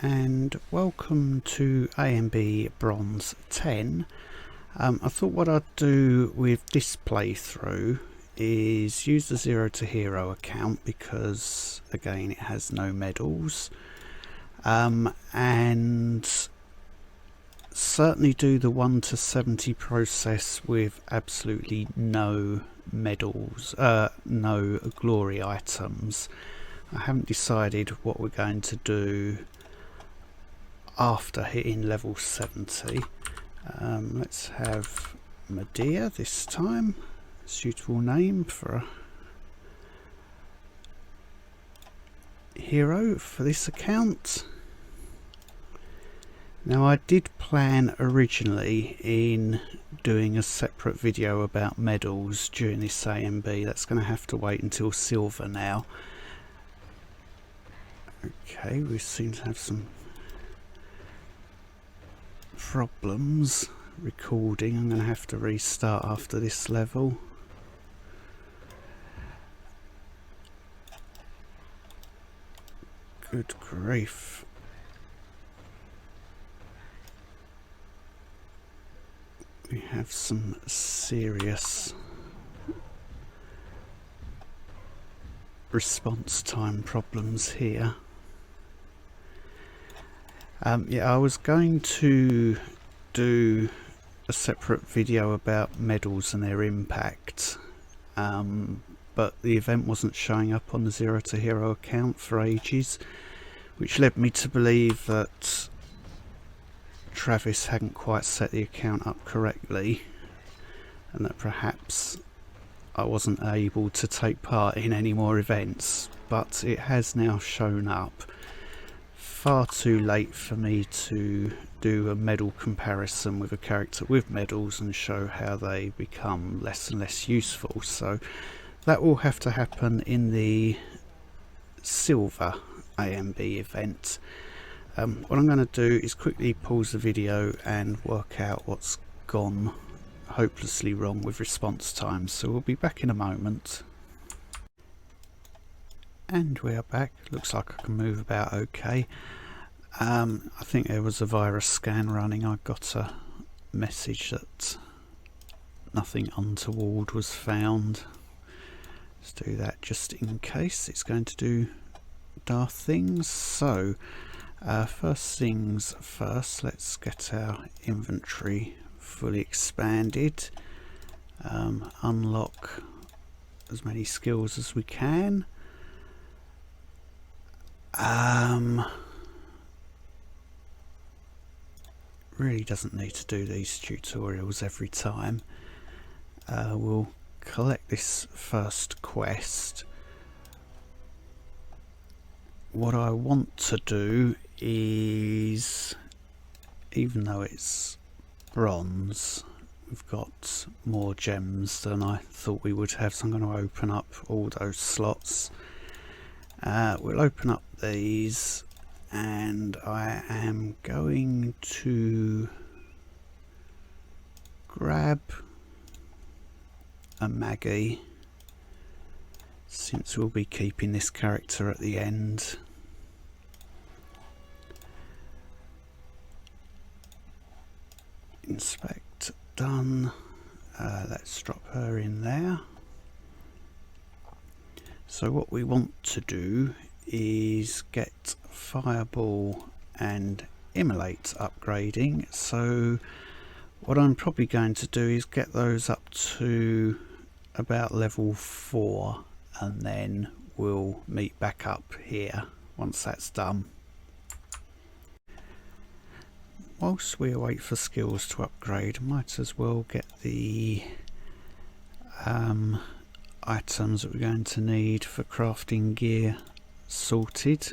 And welcome to ANB Bronze 10. I thought what I'd do with this playthrough is use the 0 to hero account because again it has no medals, and certainly do the 1 to 70 process with absolutely no medals, no glory items. I haven't decided what we're going to do after hitting level 70. Let's have Medea this time, suitable name for a hero for this account. Now I did plan originally in doing a separate video about medals during this ANB. That's going to have to wait until silver now. Okay, we seem to have some problems recording. I'm going to have to restart after this level. Good grief. We have some serious response time problems here. Yeah, I was going to do a separate video about medals and their impact, but the event wasn't showing up on the 0 to hero account for ages, which led me to believe that Travis hadn't quite set the account up correctly and that perhaps I wasn't able to take part in any more events, but it has now shown up. Far too late for me to do a medal comparison with a character with medals and show how they become less and less useful, so that will have to happen in the silver ANB event. What I'm going to do is quickly pause the video and work out what's gone hopelessly wrong with response time, so we'll be back in a moment. And we are back. Looks like I can move about okay. I think there was a virus scan running. I got a message that nothing untoward was found. Let's do that just in case it's going to do daft things. So first things first, let's get our inventory fully expanded, unlock as many skills as we can. Really doesn't need to do these tutorials every time. We'll collect this first quest. What I want to do is, even though it's bronze, we've got more gems than I thought we would have, so I'm going to open up all those slots. We'll open up these, and I am going to grab a Maggie, since we'll be keeping this character at the end. Inspect, done. Let's drop her in there. So what we want to do is get Fireball and Immolate upgrading. So what I'm probably going to do is get those up to about level 4, and then we'll meet back up here once that's done. Whilst we wait for skills to upgrade, might as well get the items that we're going to need for crafting gear sorted.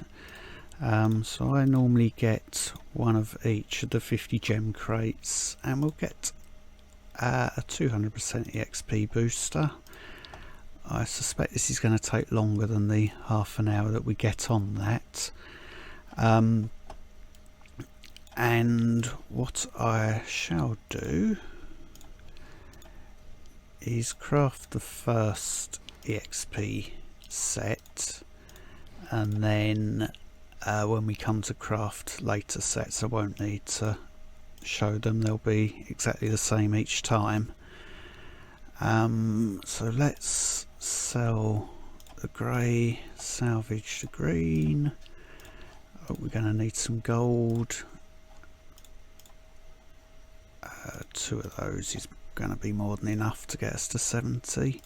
So I normally get one of each of the 50 gem crates, and we'll get a 200% EXP booster. I suspect this is going to take longer than the half an hour that we get on that. And what I shall do is craft the first EXP set, and then when we come to craft later sets. I won't need to show them, they'll be exactly the same each time. So let's sell the grey, salvage the green. Oh, we're going to need some gold. 2 of those is going to be more than enough to get us to 70.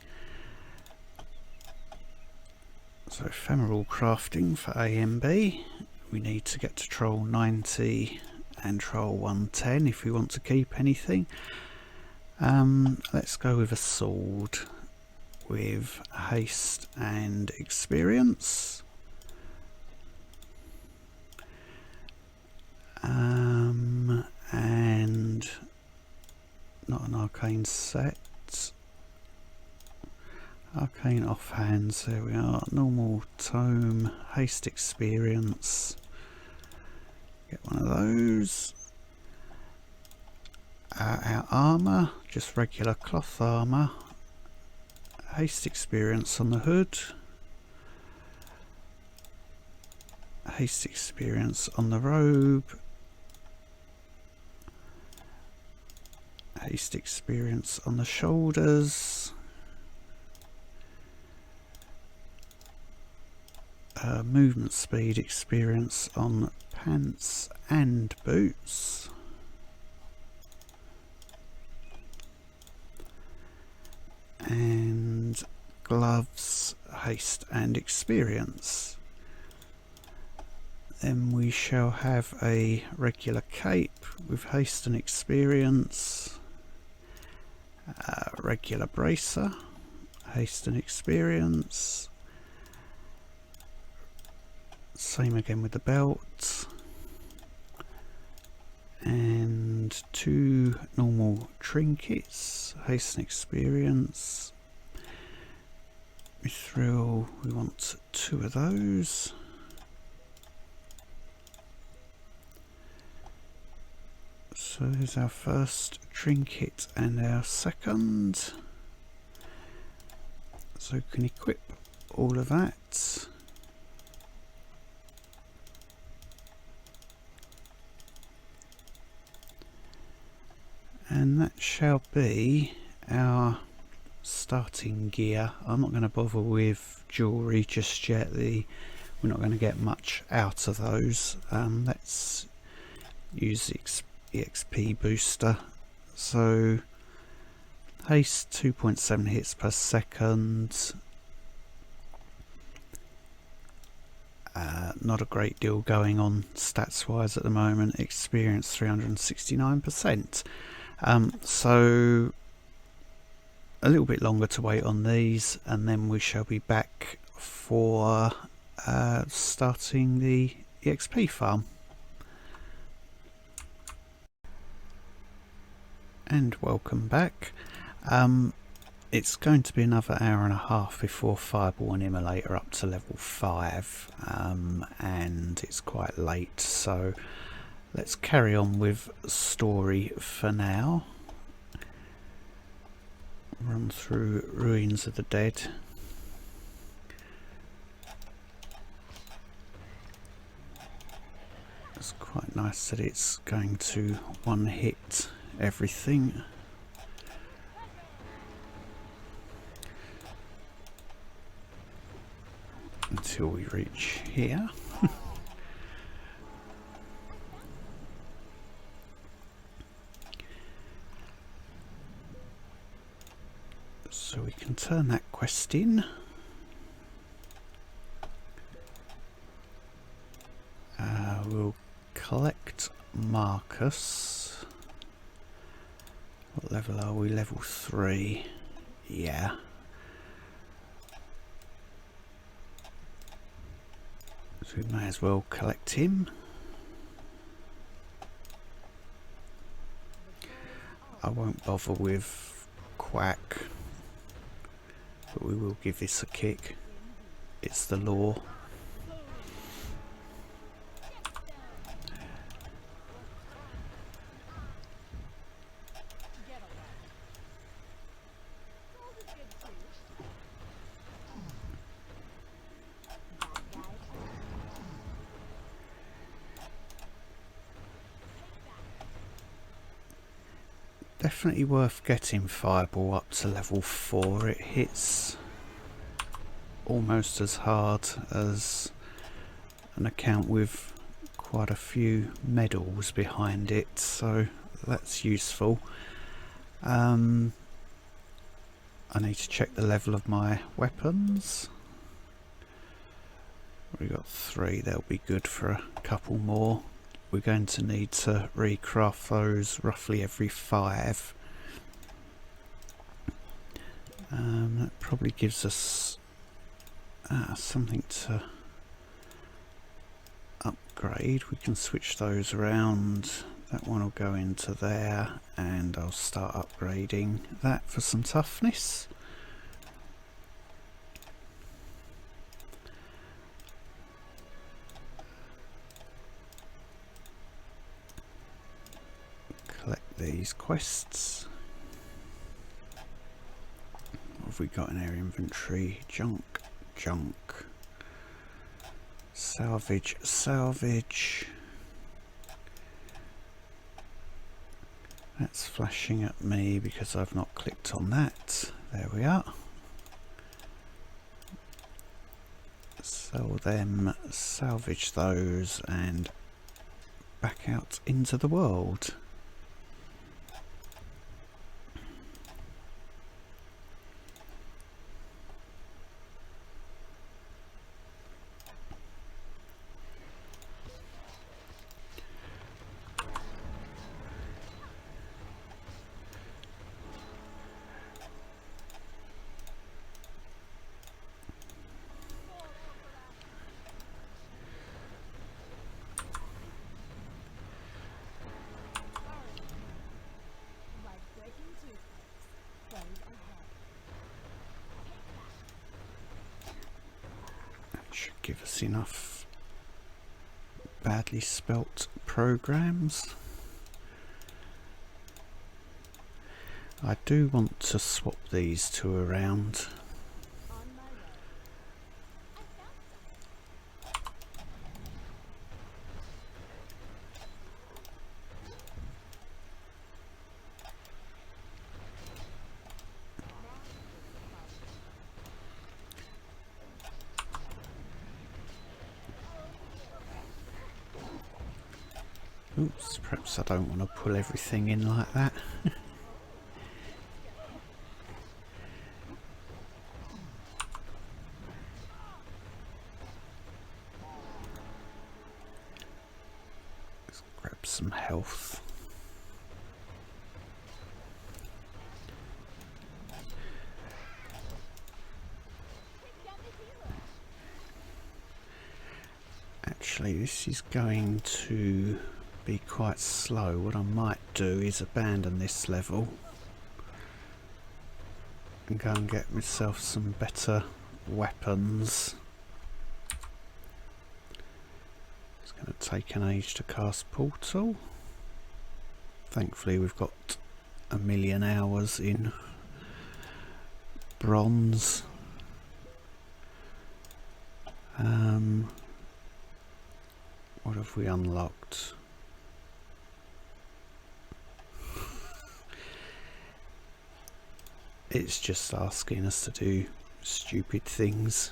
So ephemeral crafting for ANB. We need to get to troll 90 and troll 110 if we want to keep anything. Let's go with a sword with haste and experience. And not an arcane set. Arcane offhands, there we are. Normal tome, haste experience. Get one of those. Our armour, just regular cloth armour. Haste experience on the hood. Haste experience on the robe. Haste experience on the shoulders. Movement speed experience on pants and boots. And gloves, haste and experience. Then we shall have a regular cape with haste and experience. Regular bracer, haste and experience. Same again with the belt. And 2 normal trinkets, haste and experience. Mithril, we want 2 of those. So here's our first trinket and our second. So we can equip all of that. And that shall be our starting gear. I'm not going to bother with jewellery just yet. We're not going to get much out of those. Let's use the EXP booster. So haste 2.7 hits per second. Not a great deal going on stats wise at the moment. Experience 369%. So a little bit longer to wait on these, and then we shall be back for starting the EXP farm. And welcome back. It's going to be another hour and a half before Fireball and Immolator up to level 5, and it's quite late, so let's carry on with story for now. Run through Ruins of the Dead. It's quite nice that it's going to one hit everything. Until we reach here. So we can turn that quest in. We'll collect Marcus. What level are we? Level 3. Yeah. So we may as well collect him. I won't bother with Quack, but we will give this a kick. It's the law. definitely worth getting Fireball up to level 4. It hits almost as hard as an account with quite a few medals behind it, so that's useful. I need to check the level of my weapons. We've got 3, they'll be good for a couple more. We're going to need to recraft those roughly every 5. That probably gives us something to upgrade. We can switch those around. That one will go into there, and I'll start upgrading that for some toughness. Collect these quests. What have we got in our inventory? Junk. Salvage. That's flashing at me because I've not clicked on that. There we are. Sell them, salvage those, and back out into the world. Should give us enough badly spelt programs. I do want to swap these two around. Oops, perhaps I don't want to pull everything in like that. Let's grab some health. Actually, this is going to be quite slow. What I might do is abandon this level and go and get myself some better weapons. It's going to take an age to cast Portal. Thankfully we've got 1,000,000 hours in Bronze. What have we unlocked? It's just asking us to do stupid things.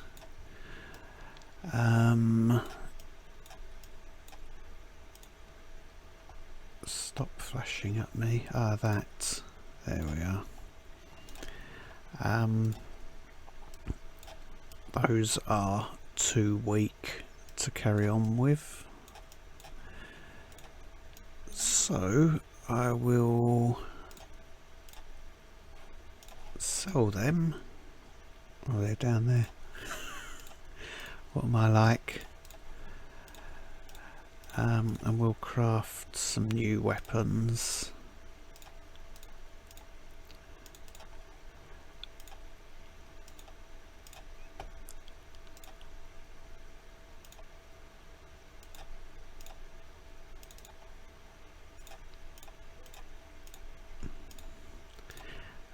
Stop flashing at me. That. There we are. Those are too weak to carry on with. So I will sell them. Oh, they're down there. What am I like? And we'll craft some new weapons.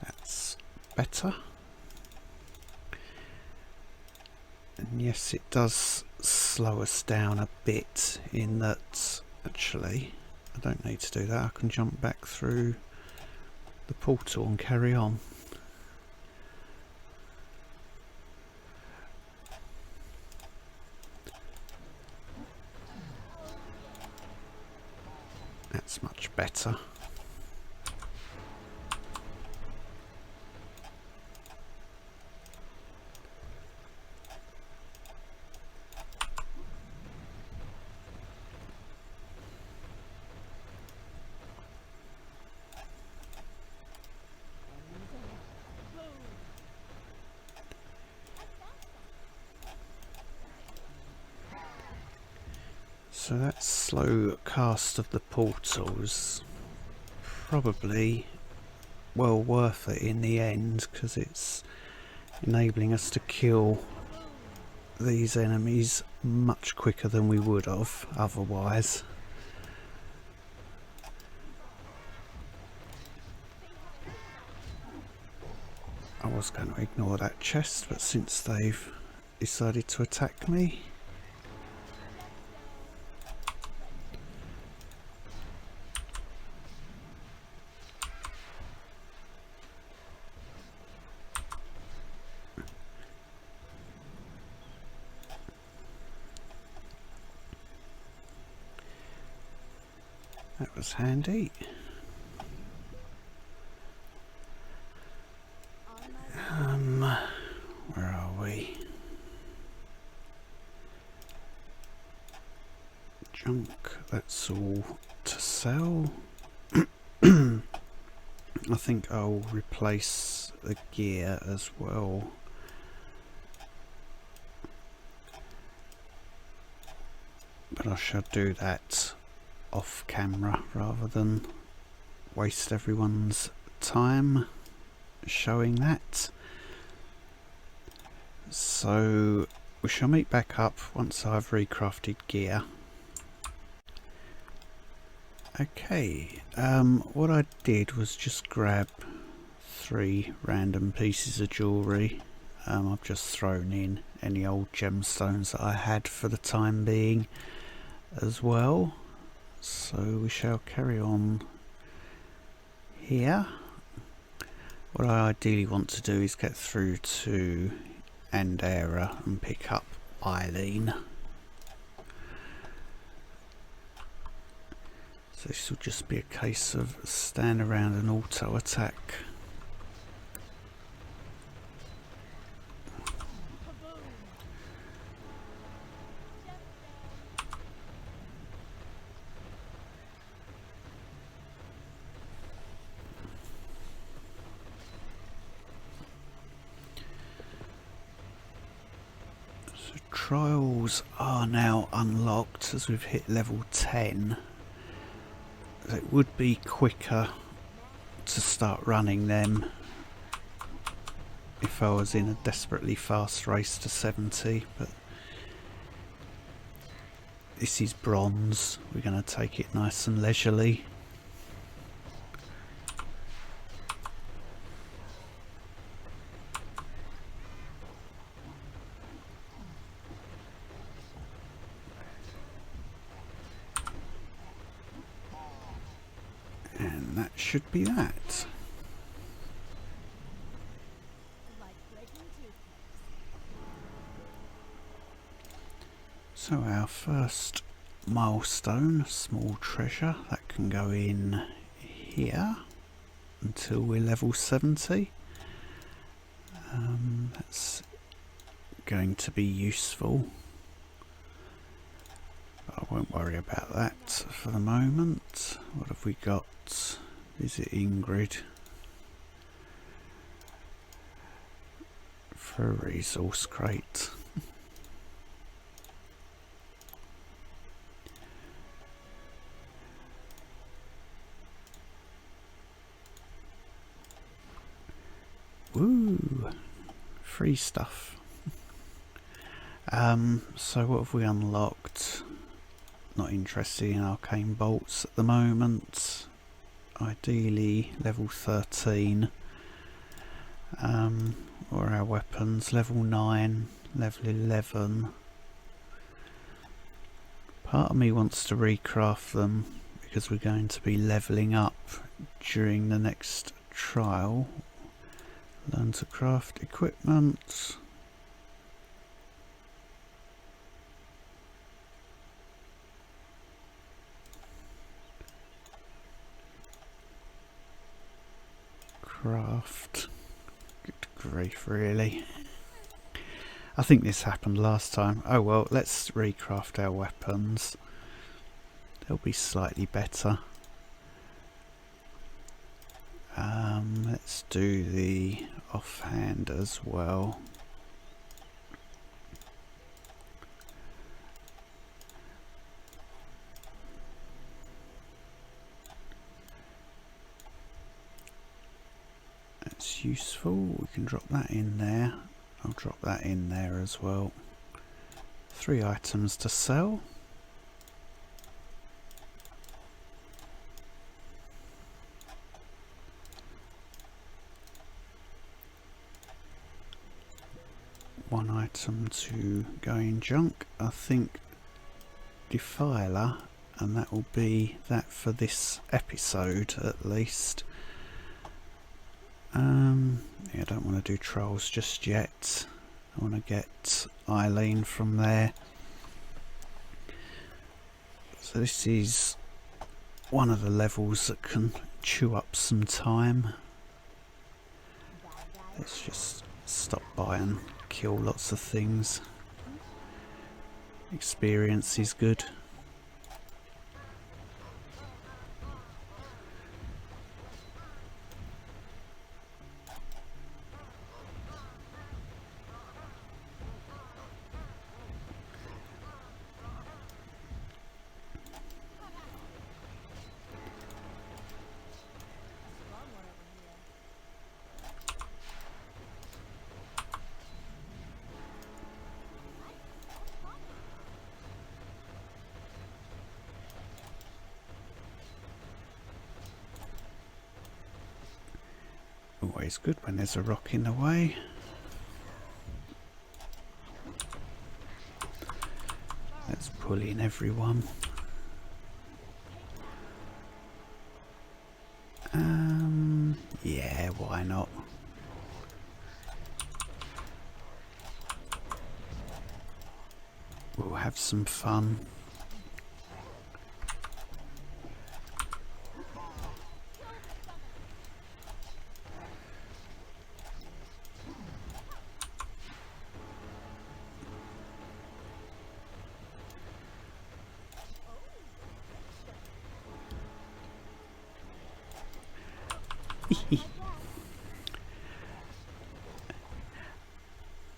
That's better. And yes, it does slow us down a bit in that actually I don't need to do that. I can jump back through the portal and carry on. That's much better. So that slow cast of the portals probably well worth it in the end, because it's enabling us to kill these enemies much quicker than we would have otherwise. I was going to ignore that chest, but since they've decided to attack me, that was handy. Where are we? Junk, that's all to sell. I think I'll replace the gear as well. But I shall do that off camera rather than waste everyone's time showing that. So we shall meet back up once I've recrafted gear. Okay, what I did was just grab 3 random pieces of jewellery. I've just thrown in any old gemstones that I had for the time being as well. So we shall carry on here. What I ideally want to do is get through to Andera and pick up Eileen. So this will just be a case of stand around and auto attack. Trials are now unlocked as we've hit level 10. It would be quicker to start running them if I was in a desperately fast race to 70, but this is bronze. We're going to take it nice and leisurely. And that should be that. So our first milestone, small treasure, that can go in here until we're level 70. That's going to be useful. I won't worry about that for the moment. What have we got? Visit Ingrid for a resource crate. Woo! Free stuff. So what have we unlocked? Not interested in arcane bolts at the moment. Ideally level 13. Or our weapons, level 9, level 11. Part of me wants to recraft them because we're going to be levelling up during the next trial. Learn to craft equipment. Craft. Good grief, really. I think this happened last time. Oh well, let's recraft our weapons. They'll be slightly better. Let's do the offhand as well. That's useful. We can drop that in there. I'll drop that in there as well. 3 items to sell. One item to go in junk. I think Defiler, and that will be that for this episode at least. Yeah, I don't want to do trolls just yet. I want to get Eileen from there. So this is one of the levels that can chew up some time. Let's just stop by and kill lots of things. Experience is good. Always good when there's a rock in the way. Let's pull in everyone. Yeah, why not? We'll have some fun.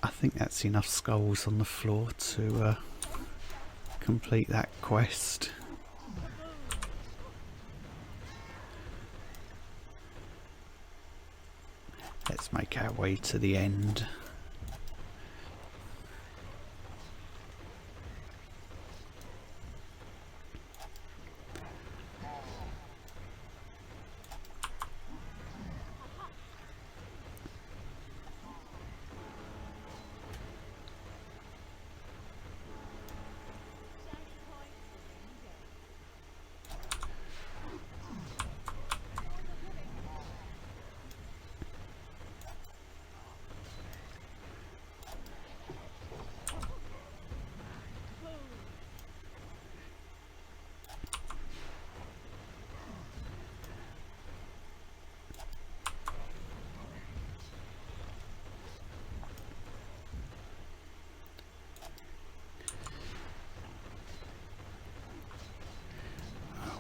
I think that's enough skulls on the floor to complete that quest. Let's make our way to the end.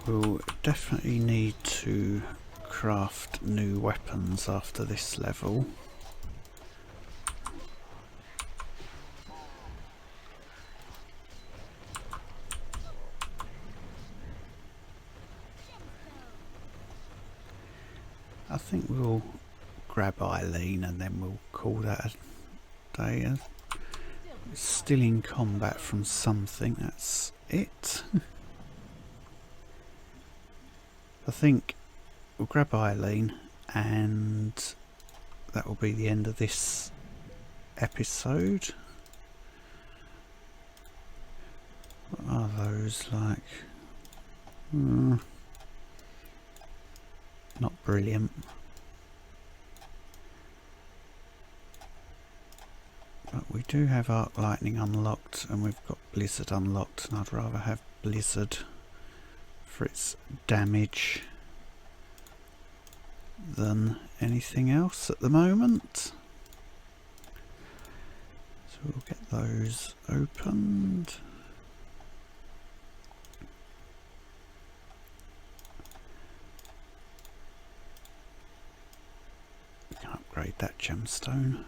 We'll definitely need to craft new weapons after this level. I think we'll grab Eileen and then we'll call that a day. Still in combat from something, that's it. I think we'll grab Eileen and that will be the end of this episode. What are those like? Not brilliant. But we do have arc lightning unlocked, and we've got blizzard unlocked, and I'd rather have blizzard for its damage than anything else at the moment. So we'll get those opened. We can upgrade that gemstone.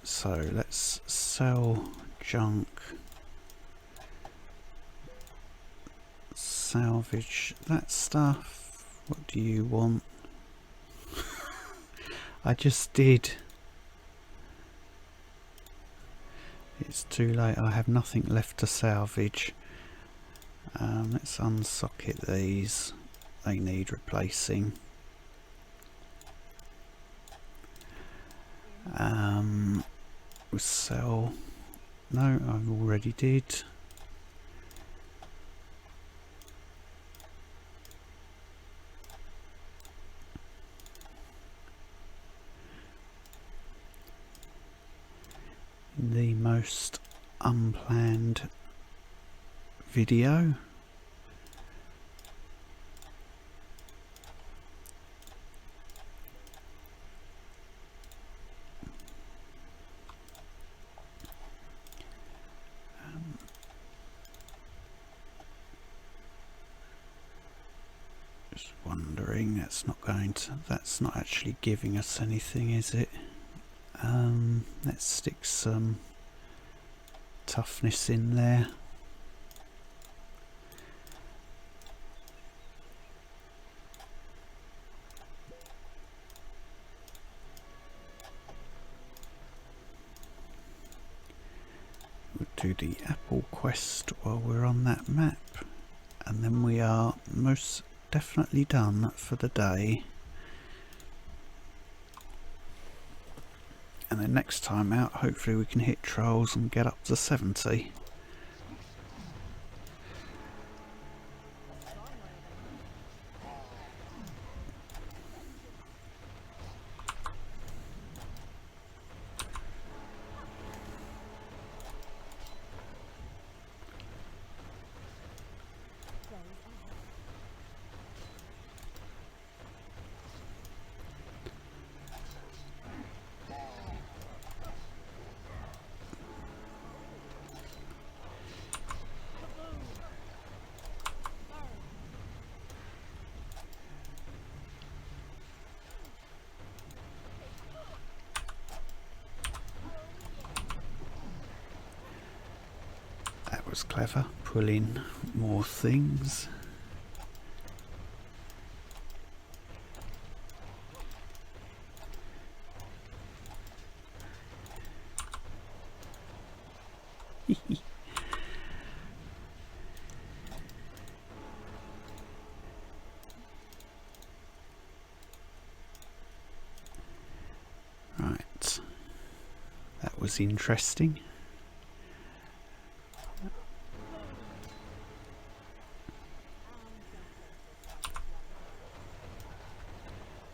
So let's sell junk, salvage that stuff. What do you want? I just did. It's too late, I have nothing left to salvage. Let's unsocket these, they need replacing. We'll sell, no, I already did. The most unplanned video. Just wondering, that's not actually giving us anything, is it? Let's stick some toughness in there. We'll do the apple quest while we're on that map, and then we are most definitely done for the day. And then next time out, hopefully we can hit trolls and get up to 70. Was clever, pull in more things. Right, that was interesting.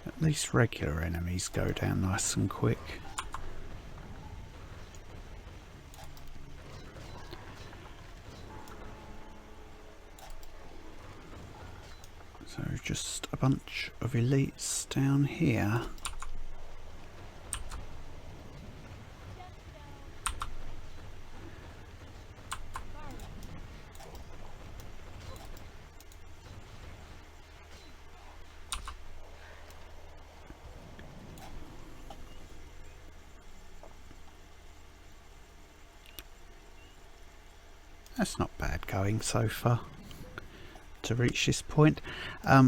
At least regular enemies go down nice and quick. So just a bunch of elites down here. That's not bad going so far to reach this point.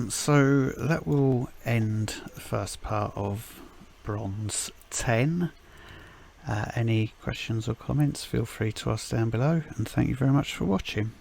So that will end the first part of Bronze 10. Any questions or comments, feel free to ask down below, and thank you very much for watching.